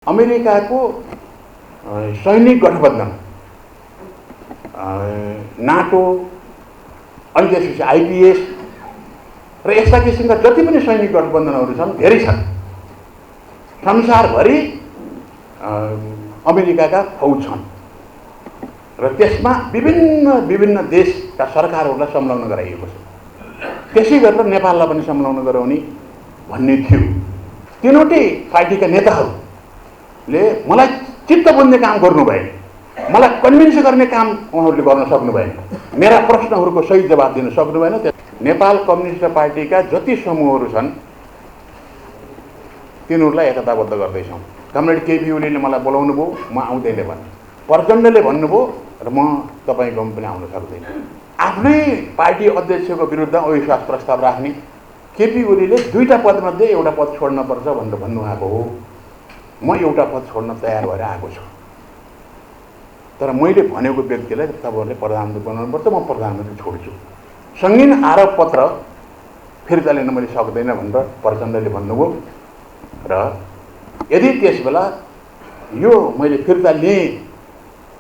अमेरिकाको सैनिक गठबन्धन, नाटो, अनि त्यसपछि आइपिएस र यस्ता किसिमका जति पनि सैनिक गठबन्धनहरू छन् धेरै छन्। संसारभरि अमेरिकाका फौज छन् र त्यसमा विभिन्न विभिन्न देशका सरकारहरूलाई संलग्न गराइएको छ। त्यसै गरेर नेपाललाई पनि संलग्न गराउने भन्ने थियो। तीनवटै पार्टीका नेताहरूले मलाई चित्त बुझ्ने काम गर्नु भएन, मलाई कन्भिन्स गर्ने काम उहाँहरूले गर्न सक्नु भएन, मेरा प्रश्नहरूको सही जवाब दिन सक्नु भएन। नेपाल कम्युनिस्ट पार्टीका जति समूहहरू छन् तिनीहरूलाई एकताबद्ध गर्दैछौँ। कमरेड केपी ओलीले मलाई बोलाउनु भयो, म आउँदैन भने, प्रचण्डले भन्नुभयो र म तपाईँकोमा पनि आउन सक्दैन। आफ्नै पार्टी अध्यक्षको विरुद्ध अविश्वास प्रस्ताव राख्ने केपी ओलीले दुईटा पदमध्ये एउटा पद छोड्नुपर्छ भनेर भन्नुभएको हो। म एउटा पद छोड्न तयार भएर आएको छु, तर मैले भनेको व्यक्तिलाई तपाईँहरूले प्रधानमन्त्री बनाउनुपर्छ, म प्रधानमन्त्री छोड्छु। सङ्गीन आरोप पत्र फिर्ता लिन मैले सक्दैन भनेर प्रचण्डले भन्नुभयो र यदि त्यस बेला यो मैले फिर्ता लिएँ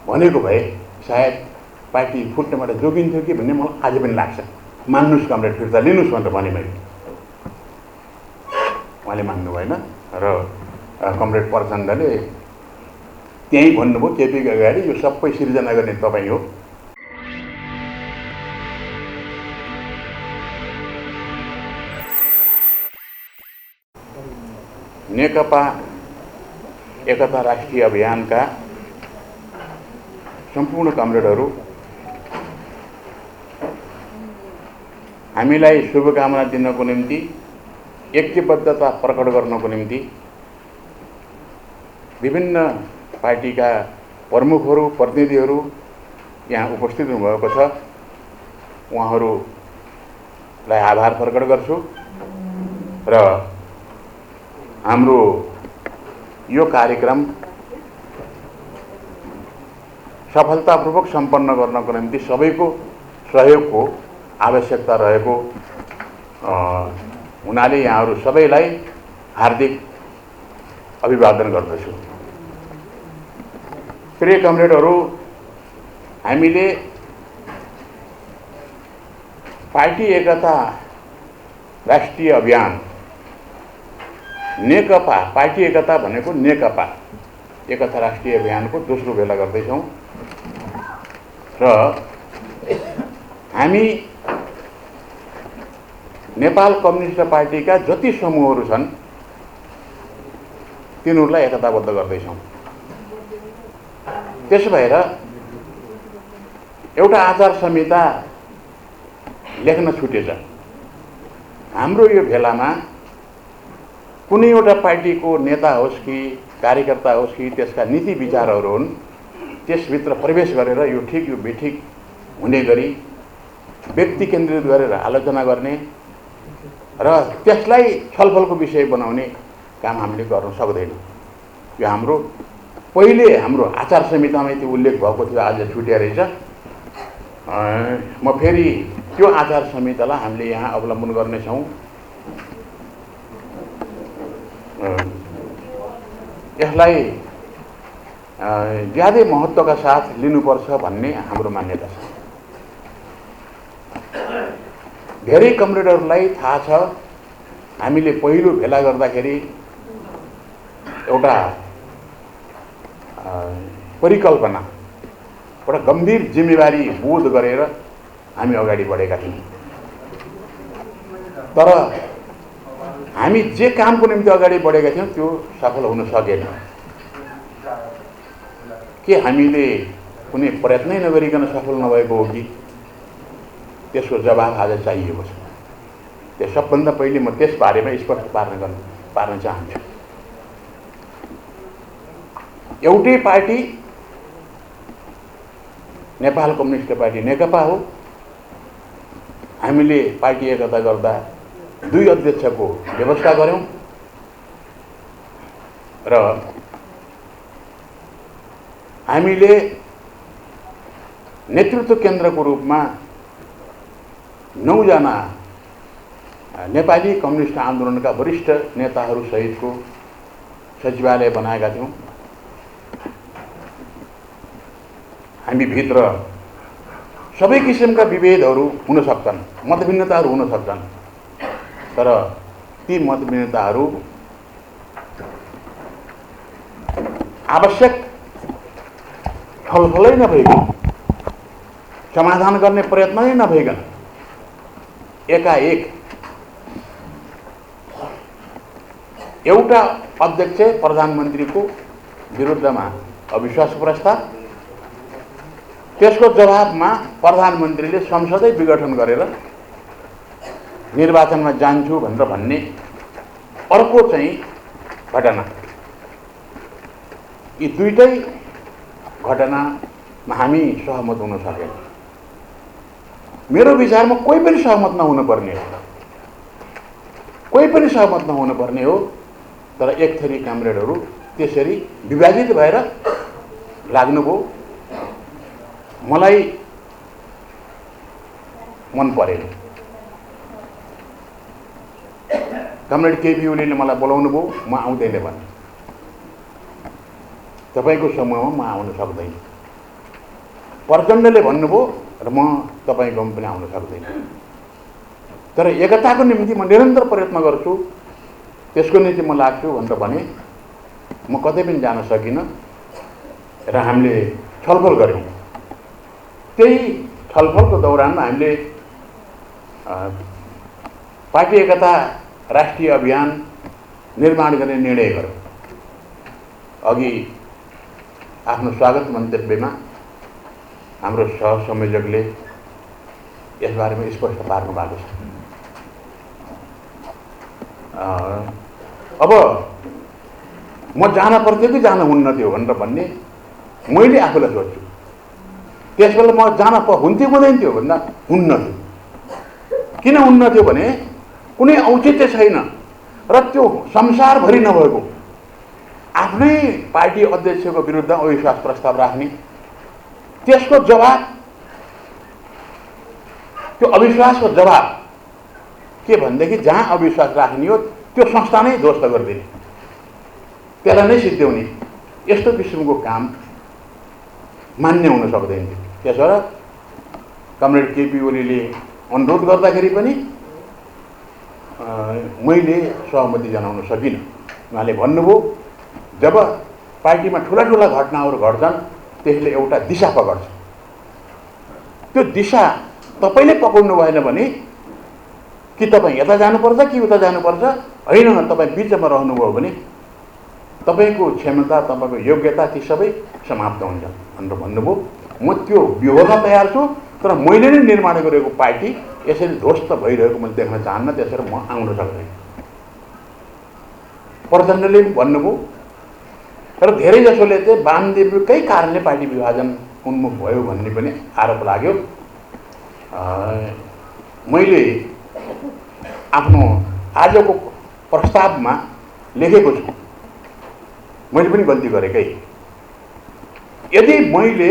भनेको भए सायद पार्टी फुट्नेबाट जोगिन्थ्यो कि भन्ने मलाई आज पनि लाग्छ। मान्नुहोस् कमरेड, फिर्ता लिनुहोस् भनेर भने मैले, उहाँले मान्नु भएन र कमरेड प्रचण्डले त्यहीँ भन्नुभयो केपीको अगाडि, यो सबै सिर्जना गर्ने तपाईँ हो। नेकपा एकता राष्ट्रिय अभियानका सम्पूर्ण कमरेडहरू हामीलाई शुभकामना दिनको निम्ति, ऐक्यबद्धता प्रकट गर्नको निम्ति विभिन्न पार्टीका प्रमुखहरू, प्रतिनिधिहरू यहाँ उपस्थित हुनुभएको छ। उहाँहरूलाई आभार प्रकट गर्छु र हाम्रो यो कार्यक्रम सफलतापूर्वक सम्पन्न गर्नको निम्ति सबैको सहयोगको आवश्यकता रहेको हुनाले यहाँहरू सबैलाई हार्दिक अभिवादन गर्दछु। प्रिय कमरेडहरू, हामीले पार्टी एकता राष्ट्रिय अभियान नेकपा, पार्टी एकता भनेको नेकपा एकता राष्ट्रिय अभियानको दोस्रो भेला गर्दैछौँ र हामी नेपाल कम्युनिस्ट पार्टीका जति समूहहरू छन् तिनीहरूलाई एकताबद्ध गर्दैछौँ। त्यसो भएर एउटा आचार संहिता लेख्न छुटेछ। हाम्रो यो भेलामा कुनै एउटा पार्टीको नेता होस् कि कार्यकर्ता होस् कि त्यसका नीति विचारहरू हुन्, त्यसभित्र प्रवेश गरेर यो ठिक यो बेठिक हुने गरी व्यक्ति केन्द्रित गरेर आलोचना गर्ने र त्यसलाई छलफलको विषय बनाउने काम हामीले गर्न सक्दैनौँ। यो हाम्रो पहिले हाम्रो आचार संहितामै त्यो उल्लेख भएको थियो, आज छुट्या रहेछ। म फेरि त्यो आचार संहितालाई हामीले यहाँ अवलम्बन गर्नेछौँ। यसलाई ज्यादै महत्त्वका साथ लिनुपर्छ भन्ने हाम्रो मान्यता छ। धेरै कमरेडहरूलाई थाहा छ, हामीले पहिलो भेला गर्दाखेरि एउटा परिकल्पना, एउटा गम्भीर जिम्मेवारी बोध गरेर हामी अगाडि बढेका थियौँ। तर हामी जे कामको निम्ति अगाडि बढेका थियौँ त्यो सफल हुन सकेन। के हामीले कुनै प्रयत्नै नगरिकन सफल नभएको हो कि? त्यसको जवाब आज चाहिएको छ। त्यस सबभन्दा पहिले म त्यस बारेमा स्पष्ट पार्न चाहन्छु। एउटै पार्टी नेपाल कम्युनिस्ट पार्टी नेकपा हो। हामीले पार्टी एकता गर्दा दुई अध्यक्षको व्यवस्था गऱ्यौँ र हामीले नेतृत्व केन्द्रको रूपमा 9 जना नेपाली कम्युनिस्ट आन्दोलनका वरिष्ठ नेताहरू सहितको सचिवालय बनाएका थियौँ। हामी भित्र सबै किसिमका विभेदहरू हुन सक्छन्, मतभिन्नताहरू हुन सक्छन्, तर ती मतभिन्नताहरू आवश्यक छलफलै नभइकन, समाधान गर्ने प्रयत्न नै नभइकन एकाएक एउटा अध्यक्ष प्रधानमन्त्रीको विरुद्धमा अविश्वास प्रस्ताव, त्यसको जवाबमा प्रधानमन्त्रीले संसदै विघटन गरेर निर्वाचनमा जान्छु भनेर भन्ने अर्को चाहिँ घटना, यी दुईटै घटनामा हामी सहमत हुन सकेनौँ। मेरो विचारमा कोही पनि सहमत नहुन पर्ने हो, कोही पनि सहमत नहुन पर्ने हो, तर एक थरी कामरेडहरू त्यसरी विभाजित भएर लाग्नुभयो। मलाई मन परेन। कमरेड केपी ओलीले मलाई बोलाउनु भयो, म आउँदैन भने तपाईको समूहमा म आउन सक्दैन। प्रचण्डले भन्नुभयो र म तपाईकोमा पनि आउन सक्दैन। तर एकताको निम्ति म निरन्तर प्रयत्न गर्छु, त्यसको निम्ति म लाग्छु भनेर भने म कतै पनि जान सकिनँ र हामीले छलफल गऱ्यौँ। त्यही छलफलको दौरानमा हामीले पार्टी एकता राष्ट्रिय अभियान निर्माण गर्ने निर्णय गर्यौँ। अघि आफ्नो स्वागत मन्तव्यमा हाम्रो सहसंयोजकले यसबारेमा स्पष्ट पार्नु भएको छ। अब म जान पर्थ्यो कि जान हुन्न थियो भनेर भन्ने मैले आफूलाई सोध्छु। त्यसबेला म जान हुन्थ्यो हुँदैन थियो भन्दा हुन्न थियो। किन हुन्न थियो भने कुनै औचित्य छैन र त्यो संसारभरि नभएको आफ्नै पार्टी अध्यक्षको विरुद्ध अविश्वास प्रस्ताव राख्ने, त्यसको जवाब, त्यो अविश्वासको जवाब के भनेदेखि जहाँ अविश्वास राख्ने हो त्यो संस्था नै ध्वस्त गरिदिने, त्यसलाई नै सिद्ध्याउने, यस्तो किसिमको काम मान्य हुन सक्दैन थियो। त्यसबाट कमरेड केपी ओलीले अनुरोध गर्दाखेरि पनि मैले सहमति जनाउन सकिनँ। उहाँले भन्नुभयो जब पार्टीमा ठुला ठुला घटनाहरू घट्छन् त्यसले एउटा दिशा पकड्छ, त्यो दिशा तपाईँले पकाउनु भएन भने कि तपाईँ यता जानुपर्छ कि उता जानुपर्छ, होइन तपाईँ बिचमा रहनुभयो भने तपाईँको क्षमता, तपाईँको योग्यता ती सबै समाप्त हुन्छ भनेर भन्नुभयो। म त्यो व्यूहमा तयार छु, तर मैले नै निर्माण गरेको पार्टी यसरी ध्वस्त भइरहेको मैले देख्न चाहन्न, त्यसरी म आउन सक्दैन। प्रचण्डले भन्नुभयो र धेरैजसोले चाहिँ वामदेवकै कारणले पार्टी विभाजन उन्मुख भयो भन्ने पनि आरोप लाग्यो। मैले आफ्नो आजको प्रस्तावमा लेखेको छु, मैले पनि गल्ती गरेकै। यदि मैले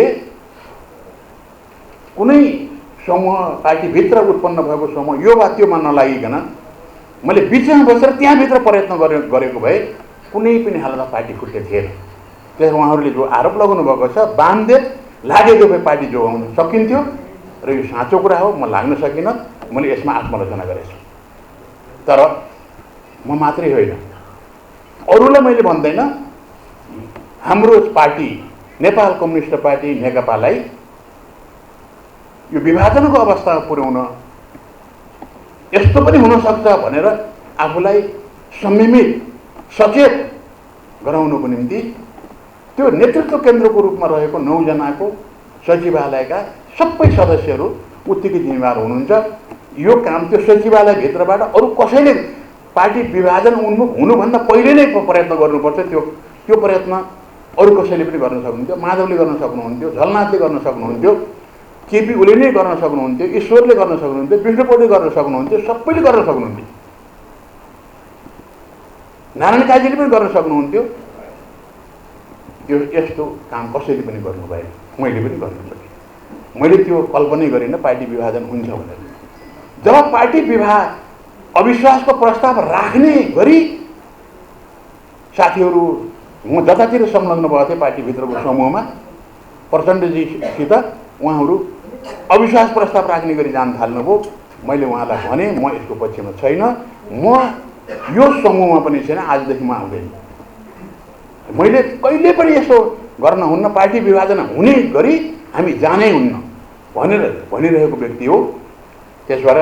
कुनै समूह पार्टीभित्र उत्पन्न भएको समूह यो वा त्योमा नलागिकन मैले बिचमा बसेर त्यहाँभित्र प्रयत्न गरेको भए कुनै पनि हालतमा पार्टी फुट्ने थिएन। त्यसमा उहाँहरूले जो आरोप लगाउनु भएको छ, वामदेव लागेको भए पार्टी जोगाउन सकिन्थ्यो र यो साँचो कुरा हो। म लाग्न सकिनँ, मैले यसमा आत्मालोचना गरेछु। तर म मात्रै होइन, अरूलाई मैले भन्दैन, हाम्रो पार्टी नेपाल कम्युनिस्ट पार्टी नेकपालाई यो विभाजनको अवस्थामा पुर्याउन यस्तो पनि हुनसक्छ भनेर आफूलाई संयमित सचेत गराउनुको निम्ति त्यो नेतृत्व केन्द्रको रूपमा रहेको 9 जनाको सचिवालयका सबै सदस्यहरू उत्तिकै जिम्मेवार हुनुहुन्छ। यो काम त्यो सचिवालयभित्रबाट अरू कसैले पार्टी विभाजन उन्मुख हुनुभन्दा पहिले नै प्रयत्न गर्नुपर्छ। त्यो प्रयत्न अरू कसैले पनि गर्न सक्नुहुन्थ्यो, माधवले गर्न सक्नुहुन्थ्यो, झलनाथले गर्न सक्नुहुन्थ्यो, केपी ओली नै गर्न सक्नुहुन्थ्यो, ईश्वरले गर्न सक्नुहुन्थ्यो, विष्णुपौडेले गर्न सक्नुहुन्थ्यो, सबैले गर्न सक्नुहुन्थ्यो, नारायण काजीले पनि गर्न सक्नुहुन्थ्यो। यो यस्तो काम कसैले पनि गर्नु भएन, मैले पनि गर्न सकेँ। मैले त्यो कल्पनै गरिनँ पार्टी विभाजन हुन्छ भनेर। जब पार्टी अविश्वासको प्रस्ताव राख्ने गरी साथीहरू म जतातिर संलग्न भएको थिएँ पार्टीभित्रको समूहमा प्रचण्डजीसित उहाँहरू अविश्वास प्रस्ताव राख्ने गरी जान थाल्नुभयो। मैले उहाँलाई भने म यसको पक्षमा छैन, म यो समूहमा पनि छैन, आजदेखि म आउँदैन। मैले कहिले पनि यसो गर्न हुन्न, पार्टी विभाजन हुने गरी हामी जानै हुन्न भनेर भनिरहेको व्यक्ति हो। त्यस भएर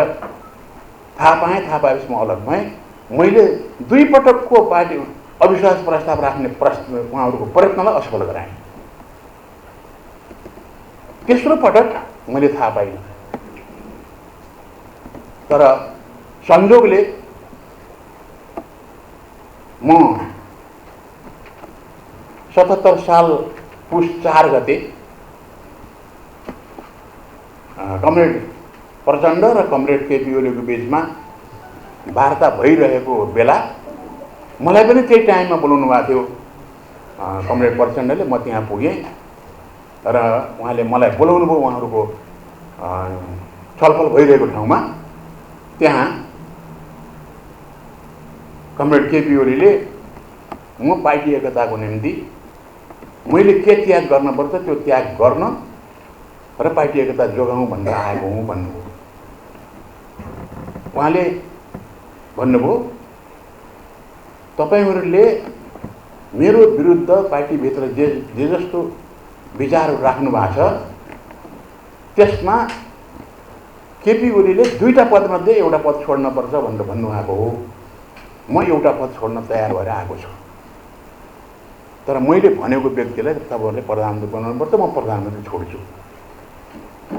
थाहा पाएपछि म अलग भएँ। मैले 2 पटकको पार्टी अविश्वास प्रस्ताव राख्ने उहाँहरूको प्रयत्नलाई असफल गराएँ। तेस्रो पटक मैले थाहा पाइनँ, तर संजोगले म 77 साल पुस 4 गते कमरेड प्रचण्ड र कमरेड केपी ओलीको बिचमा वार्ता भइरहेको बेला मलाई पनि त्यही टाइममा बोलाउनु भएको थियो कमरेड प्रचण्डले। म त्यहाँ पुगेँ र उहाँले मलाई बोलाउनु भयो उहाँहरूको छलफल भइरहेको ठाउँमा। त्यहाँ कमरेड केपी ओलीले म पार्टी एकताको निम्ति मैले के त्याग गर्नुपर्छ त्यो त्याग गर्न र पार्टी एकता जोगाउँ भनेर आएको हुँ भन्नुभयो। उहाँले भन्नुभयो तपाईहरुले मेरो विरुद्ध पार्टीभित्र जे जस्तो विचारहरू राख्नु भएको छ त्यसमा केपी ओलीले 2टा पदमध्ये एउटा पद छोड्न पर्छ भनेर भन्नुभएको हो। म एउटा पद छोड्न तयार भएर आएको छु, तर मैले भनेको व्यक्तिलाई तपाईहरुले प्रधानमन्त्री बनाउनुपर्छ, म प्रधानमन्त्री छोड्छु।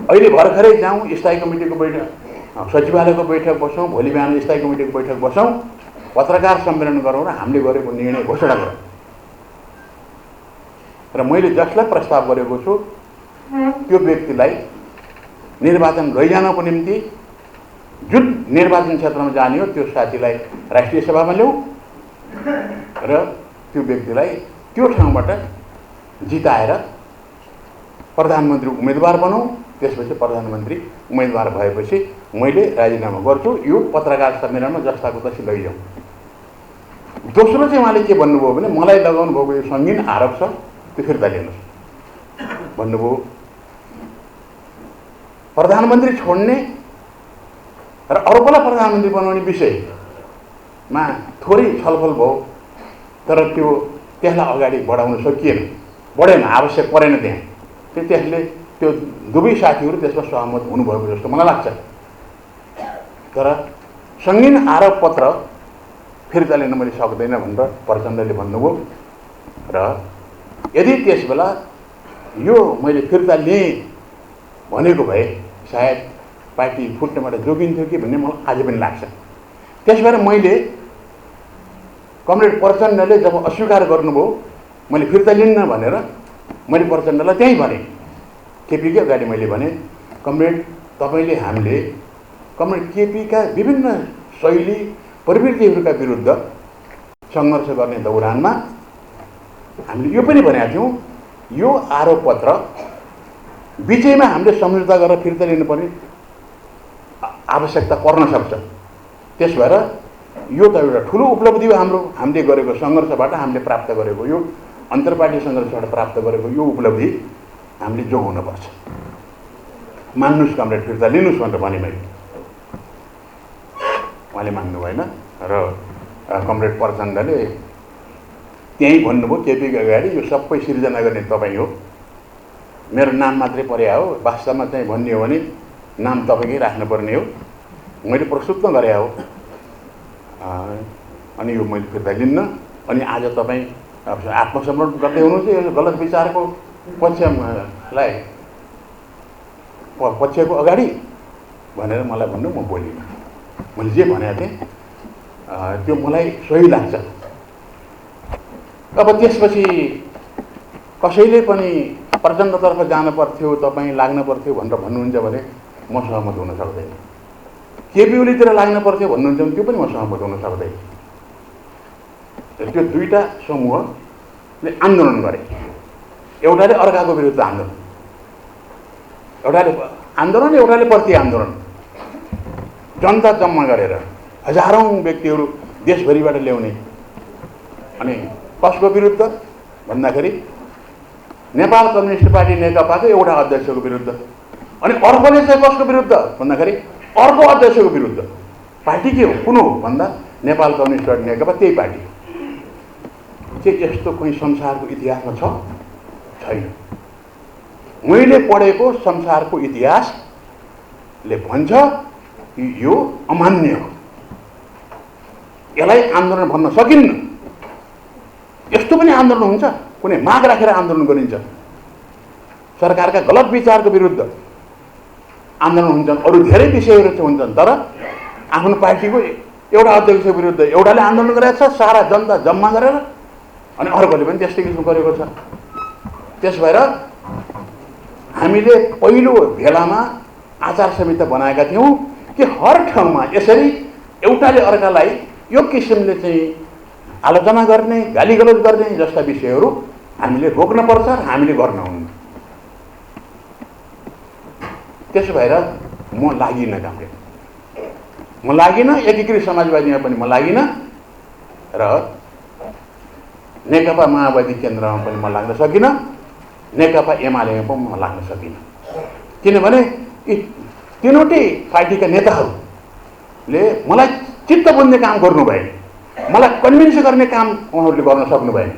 अहिले भर्खरै जाउँ स्थायी कमिटीको बैठक, सचिवालयको बैठक बसौँ, भोलि बिहान स्थायी कमिटीको बैठक बसौँ, पत्रकार सम्मेलन गरौँ र हामीले गरेको निर्णय घोषणा गरौँ। र मैले जसलाई प्रस्ताव गरेको छु त्यो व्यक्तिलाई निर्वाचन लैजानको निम्ति जुन निर्वाचन क्षेत्रमा जाने हो त्यो साथीलाई राष्ट्रिय सभामा ल्याऊ र त्यो व्यक्तिलाई त्यो ठाउँबाट जिताएर प्रधानमन्त्री उम्मेदवार बनाऊ। त्यसपछि प्रधानमन्त्री उम्मेदवार भएपछि मैले राजीनामा गर्छु, यो पत्रकार सम्मेलनमा जस्ताको तस्तै लैजाउँ। दोस्रो चाहिँ उहाँले के भन्नुभयो भने मलाई लगाउनु भएको यो सङ्गीन आरोप छ त्यो फिर्ता लिनुहोस् भन्नुभयो। प्रधानमन्त्री छोड्ने र अर्कोलाई प्रधानमन्त्री बनाउने विषयमा थोरै छलफल भयो, तर त्यसलाई अगाडि बढाउन सकिएन, बढेन, आवश्यक परेन। त्यसले त्यो दुवै साथीहरू त्यसमा सहमत हुनुभएको जस्तो मलाई लाग्छ। तर सङ्गीन आरोप पत्र फिर्ता लिन मैले सक्दैन भनेर प्रचण्डले भन्नुभयो। र यदि त्यसबेला यो मैले फिर्ता लिएँ भनेको भए सायद पार्टी फुट्नेबाट जोगिन्थ्यो कि भन्ने मलाई आज पनि लाग्छ। त्यस भएर मैले कमरेड प्रचण्डले जब अस्वीकार गर्नुभयो मैले फिर्ता लिन्न भनेर मैले प्रचण्डलाई त्यहीँ भने, केपीकै अगाडि मैले भने कमरेड तपाईँले हामीले कमरेड केपीका विभिन्न शैली प्रवृत्तिहरूका विरुद्ध सङ्घर्ष गर्ने दौरानमा हामीले यो पनि भनेका थियौँ यो आरोप पत्र विषयमा हामीले सम्झौता गरेर फिर्ता लिनुपर्ने आवश्यकता पर्न सक्छ। त्यस भएर यो त एउटा ठुलो उपलब्धि हो हाम्रो, हामीले गरेको सङ्घर्षबाट हामीले प्राप्त गरेको यो अन्तर्पार्टी सङ्घर्षबाट प्राप्त गरेको यो उपलब्धि हामीले जोगाउनुपर्छ। मान्नुहोस् कमरेड फिर्ता लिनुहोस् भनेर भने मैले, उहाँले मान्नु भएन र कमरेड प्रचण्डले त्यहीँ भन्नुभयो केपीको अगाडि यो सबै सिर्जना गर्ने तपाईँ हो, मेरो नाम मात्रै परे हो, वास्तवमा चाहिँ भन्ने हो भने नाम तपाईँकै राख्नुपर्ने हो, मैले प्रस्तुत गरे हो। अनि यो मैले फिर्ता लिन्न। अनि आज तपाईँ आत्मसमर्पण गर्दै हुनुहुन्छ यो गलत विचारको पक्षको अगाडि भनेर मलाई भन्नु, म बोलिनँ। मैले जे भनेको थिएँ त्यो मलाई सही लाग्छ। अब त्यसपछि कसैले पनि प्रचण्डतर्फ जानु पर्थ्यो, तपाईँ लाग्नु पर्थ्यो भनेर भन्नुहुन्छ भने म सहमत हुन सक्दैन। केपी ओलीतिर लाग्नु पर्थ्यो भन्नुहुन्छ भने त्यो पनि म सहमत हुन सक्दैन। त्यो 2टा समूहले आन्दोलन गरे, एउटाले अर्काको विरुद्ध आन्दोलन, एउटाले प्रति आन्दोलन, जनता जम्मा गरेर हजारौँ व्यक्तिहरू देशभरिबाट ल्याउने अनि कसको विरुद्ध भन्दाखेरि नेपाल कम्युनिस्ट पार्टी नेकपाको एउटा अध्यक्षको विरुद्ध। अनि अर्कोले चाहिँ कसको विरुद्ध भन्दाखेरि अर्को अध्यक्षको विरुद्ध। पार्टी के हो, कुन हो भन्दा नेपाल कम्युनिस्ट पार्टी नेकपा, त्यही पार्टी हो। के यस्तो कुनै संसारको इतिहासमा छ? छैन। मैले पढेको संसारको इतिहासले भन्छ कि यो अमान्य हो, यसलाई आन्दोलन भन्न सकिन्न। यस्तो पनि आन्दोलन हुन्छ, कुनै माग राखेर आन्दोलन गरिन्छ, सरकारका गलत विचारको विरुद्ध आन्दोलन हुन्छन्। अरू धेरै विषयहरू चाहिँ हुन्छन्, तर आफ्नो पार्टीको एउटा अध्यक्षको विरुद्ध एउटाले आन्दोलन गरेको छ, सारा जनता जम्मा गरेर, अनि अर्कोले पनि त्यस्तै किसिम गरेको छ। त्यस भएर हामीले पहिलो भेलामा आचार संहिता बनाएका थियौँ कि हर ठाउँमा यसरी एउटाले अर्कालाई यो किसिमले चाहिँ आलोचना गर्ने, गालीगलोच गर्ने जस्ता विषयहरू हामीले रोक्नुपर्छ र हामीले गर्न हुन्न। त्यसो भएर म लागिनँ कामरेड, म लागिनँ, एकीकृत समाजवादीमा पनि म लागिनँ र नेकपा माओवादी केन्द्रमा पनि म लाग्न सकिनँ, नेकपा एमालेमा पनि म लाग्न सकिनँ। किनभने यी तीनवटै पार्टीका नेताहरूले मलाई चित्त बुझ्ने काम गर्नु भएन, मलाई कन्भिन्स गर्ने काम उहाँहरूले गर्न सक्नु भएन,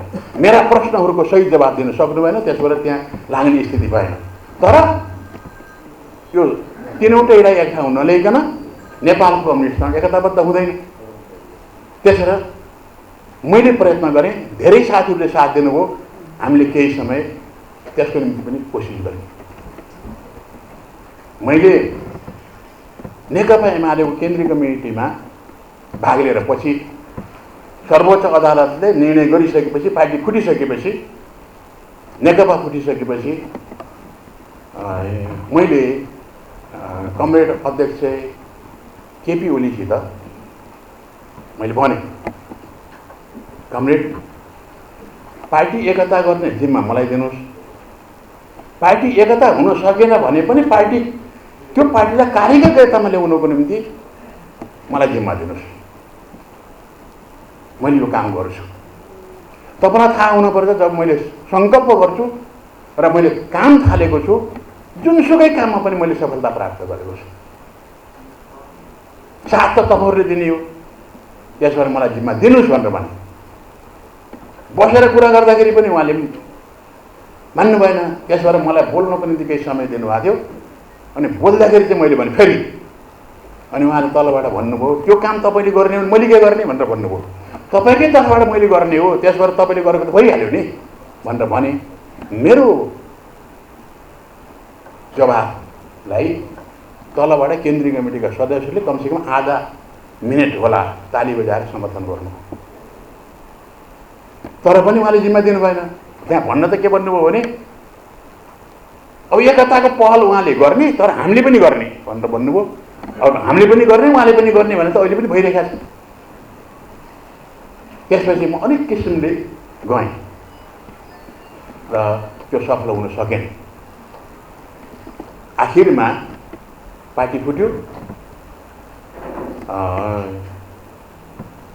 मेरा प्रश्नहरूको सही जवाब दिन सक्नु भएन। त्यसबाट त्यहाँ लाग्ने स्थिति भएन। तर यो तीनवटैलाई एक ठाउँ नल्याइकन नेपाल कम्युनिस्टसँग एकताबद्ध हुँदैन। त्यसरी मैले प्रयत्न गरेँ, धेरै साथीहरूले साथ दिनुभयो, हामीले केही समय त्यसको निम्ति पनि कोसिस गरेँ। मैले नेकपा एमालेको केन्द्रीय कमिटीमा भाग लिएर पछि सर्वोच्च अदालतले निर्णय गरिसकेपछि, पार्टी फुटिसकेपछि, नेकपा फुटिसकेपछि मैले कमरेड अध्यक्ष केपी ओलीसित मैले भने, कमरेड पार्टी एकता गर्ने जिम्मा मलाई दिनुहोस्, पार्टी एकता हुन सकेन भने पनि पार्टी त्यो पार्टीलाई कार्यगत एकतामा ल्याउनुको निम्ति मलाई जिम्मा दिनुहोस्, मैले यो काम गर्छु। तपाईँलाई थाहा हुनुपर्छ, जब मैले सङ्कल्प गर्छु र मैले काम थालेको छु, जुनसुकै काममा पनि मैले सफलता प्राप्त गरेको छु। साथ त तपाईँहरूले दिने हो, त्यसबाट मलाई जिम्मा दिनुहोस् भनेर भने। बसेर कुरा गर्दाखेरि पनि उहाँले मान्नु भएन। त्यसबाट मलाई बोल्नको निम्ति केही समय दिनुभएको थियो, अनि बोल्दाखेरि चाहिँ मैले भने फेरि, अनि उहाँले तलबाट भन्नुभयो, त्यो काम तपाईँले गर्ने हो, मैले के गर्ने भनेर भन्नुभयो। तपाईँकै तर्फबाट मैले गर्ने हो, त्यसबाट तपाईँले गरेको त भइहाल्यो नि भनेर भने। मेरो जवाबलाई तलबाट केन्द्रीय कमिटीका सदस्यले कमसेकम आधा मिनट होला ताली बजाएर समर्थन गर्नु। तर पनि उहाँले जिम्मा दिनु भएन। त्यहाँ भन्न त के भन्नुभयो भने, अब एकताको पहल उहाँले गर्ने, तर हामीले पनि गर्ने भनेर भन्नुभयो। अब हामीले पनि गर्ने, उहाँले पनि गर्ने भने त अहिले पनि भइरहेको छ। त्यसपछि म अनेक किसिमले गएँ र त्यो सफल हुन सकेन। आखिरमा पार्टी फुट्यो,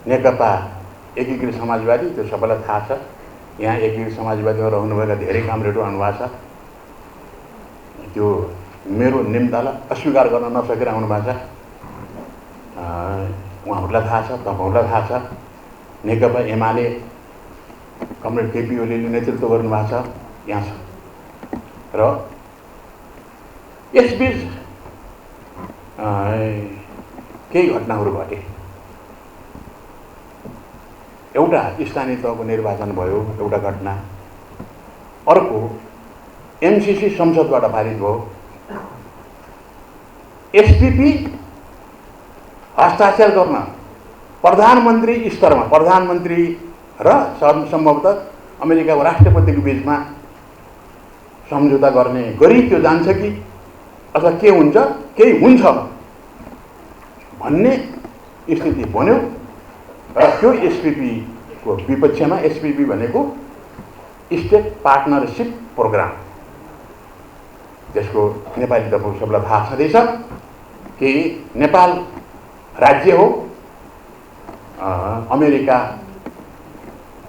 नेकपा एकीकृत समाजवादी, त्यो सबैलाई थाहा छ। यहाँ एकीकृत समाजवादीमा रहनुभएका धेरै कामरेडहरू आउनुभएको छ। त्यो मेरो निम्तालाई अस्वीकार गर्न नसकेर आउनुभएको छ। उहाँहरूलाई थाहा छ, तपाईँहरूलाई थाहा छ। नेकपा एमाले कमरेड केपी ओलीले नेतृत्व गर्नुभएको छ, यहाँ छ। र यसबीच केही घटनाहरू घटे। एउटा स्थानीय तहको निर्वाचन भयो, एउटा घटना। अर्को एमसीसी संसदबाट पारित भयो। एसपीपी हस्ताक्षर गर्न प्रधानमन्त्री स्तरमा, प्रधानमन्त्री र सम्भवतः अमेरिकाको राष्ट्रपतिको बिचमा सम्झौता गर्ने गरी त्यो जान्छ कि अथवा के हुन्छ, केही हुन्छ भन्ने स्थिति बन्यो। र त्यो एसपीपीको विपक्षमा, एसपीपी भनेको स्टेट पार्टनरसिप प्रोग्राम, त्यसको नेपाली तपाईँ सबैलाई थाहा छँदैछ कि नेपाल राज्य हो, अमेरिका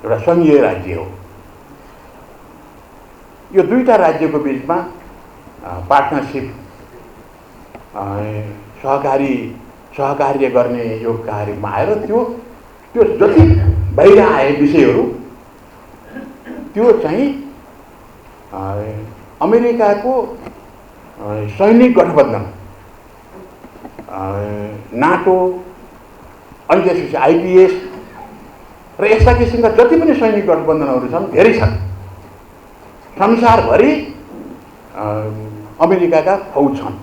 एउटा सङ्घीय राज्य हो। यो दुईटा राज्यको बिचमा पार्टनरसिप सहकार्य गर्ने यो कार्यमा आएर त्यो जति बाहिर आए विषयहरू त्यो चाहिँ अमेरिकाको सैनिक गठबन्धन, नाटो, अनि त्यसपछि आइपिएस र यस्ता किसिमका जति पनि सैनिक गठबन्धनहरू छन्, धेरै छन्। संसारभरि अमेरिकाका फौज छन्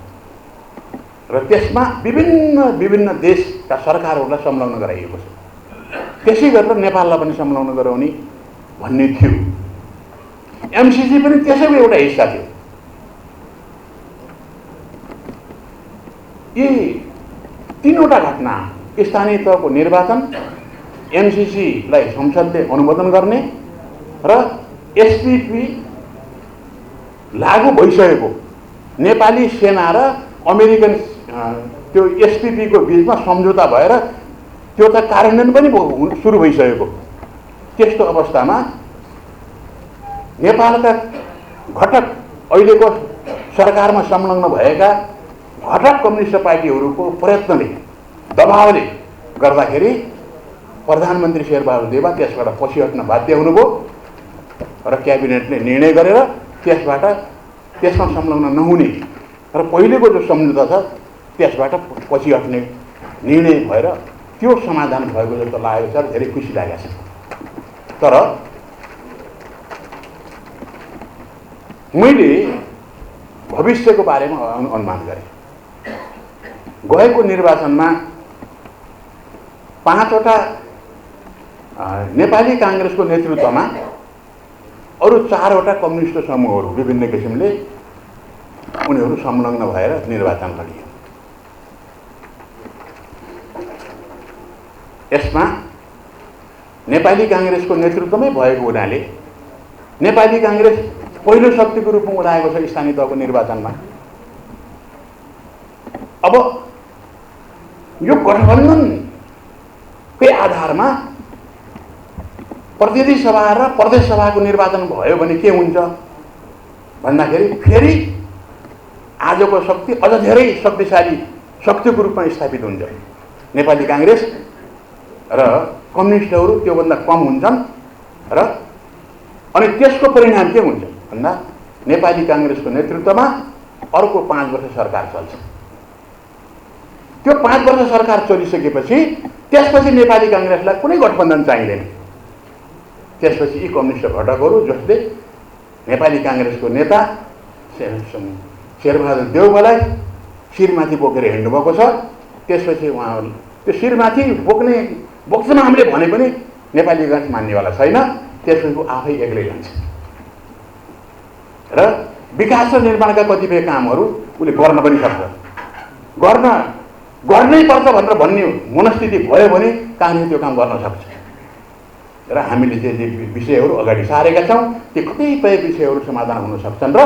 र त्यसमा विभिन्न देशका सरकारहरूलाई संलग्न गराइएको छ। त्यसै गरेर नेपाललाई पनि संलग्न गराउने भन्ने थियो। एमसिसी पनि त्यसैको एउटा हिस्सा थियो। यी तीनवटा घटना, स्थानीय तहको निर्वाचन, एमसिसीलाई संसदले अनुमोदन गर्ने र एसपिपी लागू भइसकेको नेपाली सेना र अमेरिकन त्यो एसपिपीको बिचमा सम्झौता भएर त्यो त कार्यान्वयन पनि सुरु भइसकेको। त्यस्तो अवस्थामा नेपालका घटक अहिलेको सरकारमा संलग्न भएका घटक कम्युनिस्ट पार्टीहरूको प्रयत्नले, दबावले गर्दाखेरि प्रधानमन्त्री शेरबहादुर देउवा त्यसबाट पछि हट्न बाध्य हुनुभयो र क्याबिनेटले निर्णय गरेर त्यसमा संलग्न नहुने र पहिलेको जो सम्झौता छ त्यसबाट पछि हट्ने निर्णय भएर त्यो समाधान भएको जस्तो लागेको छ। धेरै खुसी लागेको छ। तर मैले भविष्यको बारेमा अनुमान गरेँ। गएको निर्वाचनमा 5वटा नेपाली काङ्ग्रेसको नेतृत्वमा अरू 4वटा कम्युनिस्ट समूहहरू विभिन्न किसिमले उनीहरू संलग्न भएर निर्वाचन लडिए। यसमा नेपाली काङ्ग्रेसको नेतृत्वमै भएको हुनाले नेपाली काङ्ग्रेस पहिलो शक्तिको रूपमा उदाएको छ स्थानीय तहको निर्वाचनमा। अब यो गठबन्धनकै आधारमा प्रतिनिधि सभा र प्रदेश सभाको निर्वाचन भयो भने के हुन्छ भन्दाखेरि फेरि आजको शक्ति अझ धेरै शक्तिशाली शक्तिको रूपमा स्थापित हुन्छ। नेपाली काङ्ग्रेस र कम्युनिस्टहरू त्योभन्दा कम हुन्छन् र अनि त्यसको परिणाम के हुन्छ भन्दा नेपाली काङ्ग्रेसको नेतृत्वमा अर्को 5 वर्ष सरकार चल्छ। त्यो 5 वर्ष सरकार चलिसकेपछि त्यसपछि नेपाली काङ्ग्रेसलाई कुनै गठबन्धन चाहिँदैन। त्यसपछि यी कम्युनिस्ट घटकहरू जसले नेपाली काङ्ग्रेसको नेता शेरबहादुर देउवालाई शिरमाथि बोकेर हिँड्नुभएको छ, त्यसपछि उहाँहरू त्यो शिरमाथि बोक्छौँ हामीले भने पनि नेपाली काङ्ग्रेस मान्नेवाला छैन। त्यसपछि आफै एक्लै जान्छ र विकास र निर्माणका कतिपय कामहरू उसले गर्न पनि सक्छ। गर्नै पर्छ भनेर भन्ने मनस्थिति भयो भने काङ्ग्रेस त्यो काम गर्न सक्छ। र हामीले जे विषयहरू अगाडि सारेका छौँ ती कतिपय विषयहरू समाधान हुन सक्छन् र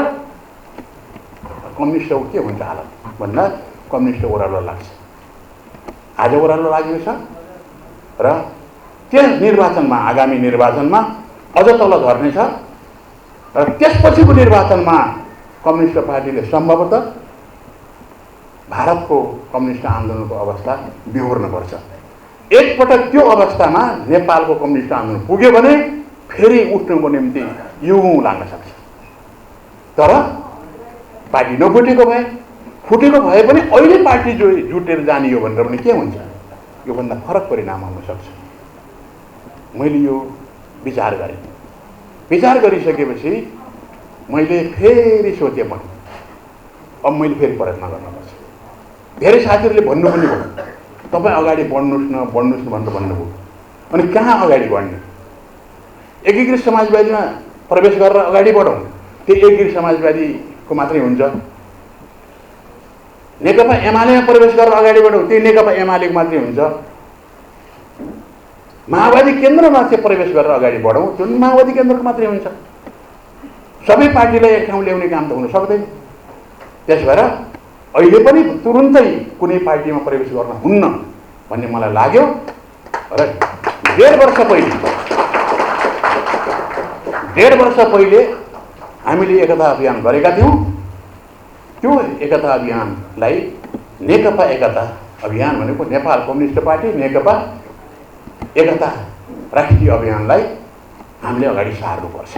कम्युनिस्टको के हुन्छ हालत भन्दा कम्युनिस्ट ओह्रालो लाग्छ। आज ओह्रालो लागेको छ र त्यस निर्वाचनमा, आगामी निर्वाचनमा अझ तल झर्नेछ र त्यसपछिको निर्वाचनमा कम्युनिस्ट पार्टीले सम्भवतः भारतको कम्युनिस्ट आन्दोलनको अवस्था बिहोर्नुपर्छ। एकपटक त्यो अवस्थामा नेपालको कम्युनिस्ट आन्दोलन पुग्यो भने फेरि उठ्नुको निम्ति युगौँ लाग्न सक्छ। तर पार्टी फुटेको भए पनि अहिले पार्टी जुटेर जाने हो भनेर पनि के हुन्छ, योभन्दा फरक परिणाम आउन सक्छ। मैले यो विचार गरेँ। विचार गरिसकेपछि मैले फेरि सोचेँ पनि अब मैले फेरि प्रयत्न गर्नुपर्छ। धेरै साथीहरूले भन्नु पनि भयो तपाईँ अगाडि बढ्नुहोस् न भनेर भन्नुभयो। अनि कहाँ अगाडि बढ्ने? एकीकृत समाजवादीमा प्रवेश गरेर अगाडि बढौँ, त्यो एकीकृत समाजवादीको मात्रै हुन्छ। नेकपा एमालेमा प्रवेश गरेर अगाडि बढौँ, त्यो नेकपा एमालेको मात्रै हुन्छ। माओवादी केन्द्रमा चाहिँ प्रवेश गरेर अगाडि बढौँ, त्यो माओवादी केन्द्रको मात्रै हुन्छ। सबै पार्टीलाई एक ठाउँ ल्याउने काम त हुन सक्दैन। त्यस भएर अहिले पनि तुरुन्तै कुनै पार्टीमा प्रवेश गर्न हुन्न भन्ने मलाई लाग्यो र 1.5 वर्ष पहिले 1.5 वर्ष पहिले हामीले एकता अभियान गरेका थियौँ। त्यो एकता अभियानलाई नेकपा एकता अभियान भनेको नेपाल कम्युनिस्ट पार्टी नेकपा एकता राष्ट्रिय अभियानलाई हामीले अगाडि सार्नुपर्छ।